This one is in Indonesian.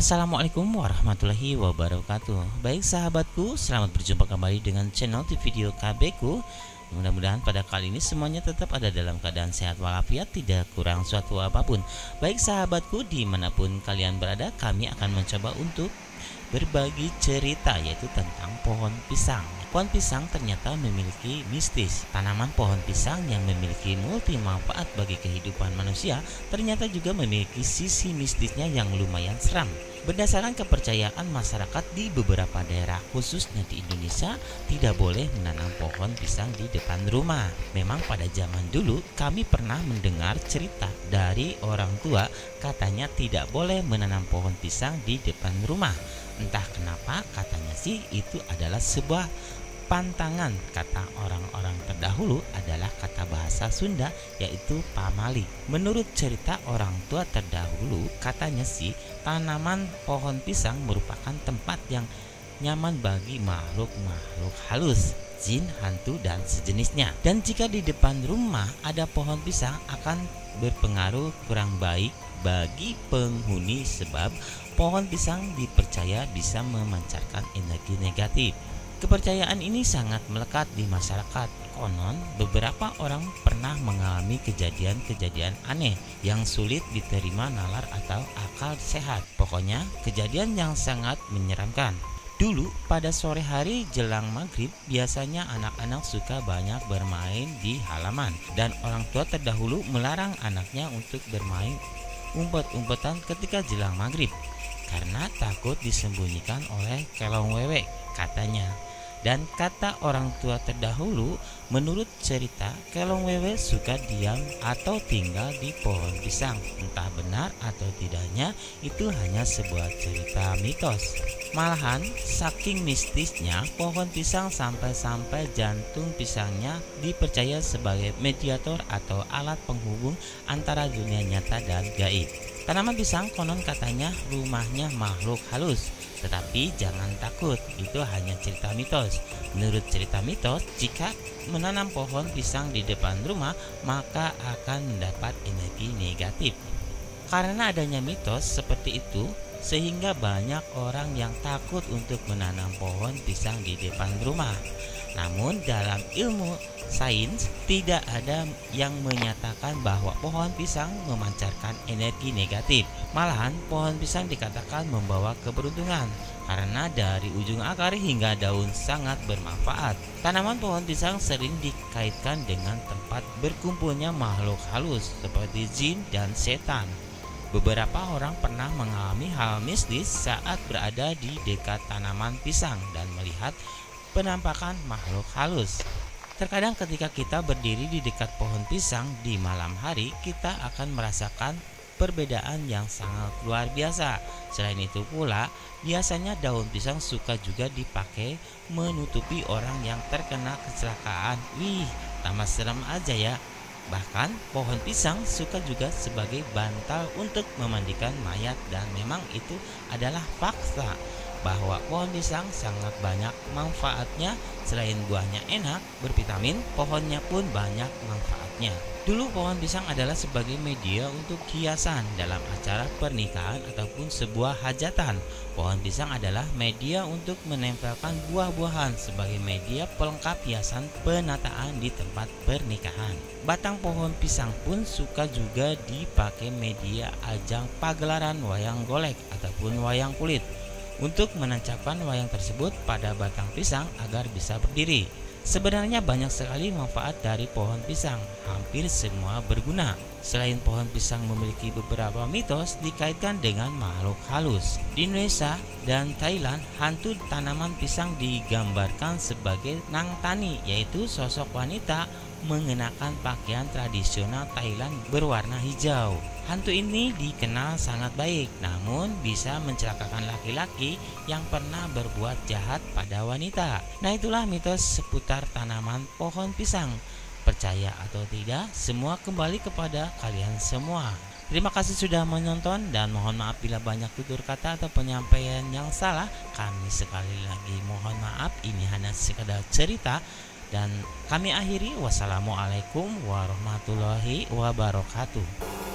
Assalamualaikum warahmatullahi wabarakatuh. Baik sahabatku, selamat berjumpa kembali dengan channel di video KB ku. Mudah-mudahan pada kali ini semuanya tetap ada dalam keadaan sehat walafiat, tidak kurang suatu apapun. Baik sahabatku, dimanapun kalian berada, kami akan mencoba untuk berbagi cerita, yaitu tentang pohon pisang. Pohon pisang ternyata memiliki mistis. Tanaman pohon pisang yang memiliki multi manfaat bagi kehidupan manusia ternyata juga memiliki sisi mistisnya yang lumayan seram. Berdasarkan kepercayaan masyarakat di beberapa daerah, khususnya di Indonesia, tidak boleh menanam pohon pisang di depan rumah. Memang pada zaman dulu kami pernah mendengar cerita dari orang tua, katanya tidak boleh menanam pohon pisang di depan rumah. Entah kenapa katanya sih itu adalah sebuah pantangan. Kata orang-orang terdahulu adalah kata bahasa Sunda, yaitu pamali. Menurut cerita orang tua terdahulu, katanya sih tanaman pohon pisang merupakan tempat yang nyaman bagi makhluk-makhluk halus, jin, hantu, dan sejenisnya. Dan jika di depan rumah ada pohon pisang akan berpengaruh kurang baik bagi penghuni, sebab pohon pisang dipercaya bisa memancarkan energi negatif. Kepercayaan ini sangat melekat di masyarakat. Konon beberapa orang pernah mengalami kejadian-kejadian aneh yang sulit diterima nalar atau akal sehat. Pokoknya kejadian yang sangat menyeramkan. Dulu pada sore hari jelang maghrib, biasanya anak-anak suka banyak bermain di halaman, dan orang tua terdahulu melarang anaknya untuk bermain umpet-umpetan ketika jelang maghrib karena takut disembunyikan oleh kelong wewe, katanya. Dan kata orang tua terdahulu, menurut cerita, kelong wewe suka diam atau tinggal di pohon pisang. Entah benar atau tidaknya, itu hanya sebuah cerita mitos. Malahan, saking mistisnya pohon pisang sampai-sampai jantung pisangnya dipercaya sebagai mediator atau alat penghubung antara dunia nyata dan gaib. Tanaman pisang konon katanya rumahnya makhluk halus. Tetapi jangan takut, itu hanya cerita mitos. Menurut cerita mitos, jika menanam pohon pisang di depan rumah, maka akan mendapat energi negatif. Karena adanya mitos seperti itu, sehingga banyak orang yang takut untuk menanam pohon pisang di depan rumah. Namun dalam ilmu sains tidak ada yang menyatakan bahwa pohon pisang memancarkan energi negatif. Malahan pohon pisang dikatakan membawa keberuntungan karena dari ujung akar hingga daun sangat bermanfaat. Tanaman pohon pisang sering dikaitkan dengan tempat berkumpulnya makhluk halus seperti jin dan setan. Beberapa orang pernah mengalami hal mistis saat berada di dekat tanaman pisang dan melihat penampakan makhluk halus. Terkadang ketika kita berdiri di dekat pohon pisang di malam hari, kita akan merasakan perbedaan yang sangat luar biasa. Selain itu pula, biasanya daun pisang suka juga dipakai menutupi orang yang terkena kecelakaan. Wih, tambah serem aja ya. Bahkan pohon pisang suka juga sebagai bantal untuk memandikan mayat, dan memang itu adalah fakta bahwa pohon pisang sangat banyak manfaatnya. Selain buahnya enak, bervitamin, pohonnya pun banyak manfaatnya. Dulu pohon pisang adalah sebagai media untuk hiasan dalam acara pernikahan ataupun sebuah hajatan. Pohon pisang adalah media untuk menempelkan buah-buahan sebagai media pelengkap hiasan penataan di tempat pernikahan. Batang pohon pisang pun suka juga dipakai media ajang pagelaran wayang golek ataupun wayang kulit, untuk menancapkan wayang tersebut pada batang pisang agar bisa berdiri. Sebenarnya banyak sekali manfaat dari pohon pisang, hampir semua berguna. Selain pohon pisang memiliki beberapa mitos dikaitkan dengan makhluk halus. Di Indonesia dan Thailand, hantu tanaman pisang digambarkan sebagai Nang Tani, yaitu sosok wanita mengenakan pakaian tradisional Thailand berwarna hijau. Hantu ini dikenal sangat baik, namun bisa mencelakakan laki-laki yang pernah berbuat jahat pada wanita. Nah, itulah mitos seputar tanaman pohon pisang. Percaya atau tidak, semua kembali kepada kalian semua. Terima kasih sudah menonton, dan mohon maaf bila banyak tutur kata atau penyampaian yang salah. Kami sekali lagi mohon maaf, ini hanya sekedar cerita. Dan kami akhiri, wassalamualaikum warahmatullahi wabarakatuh.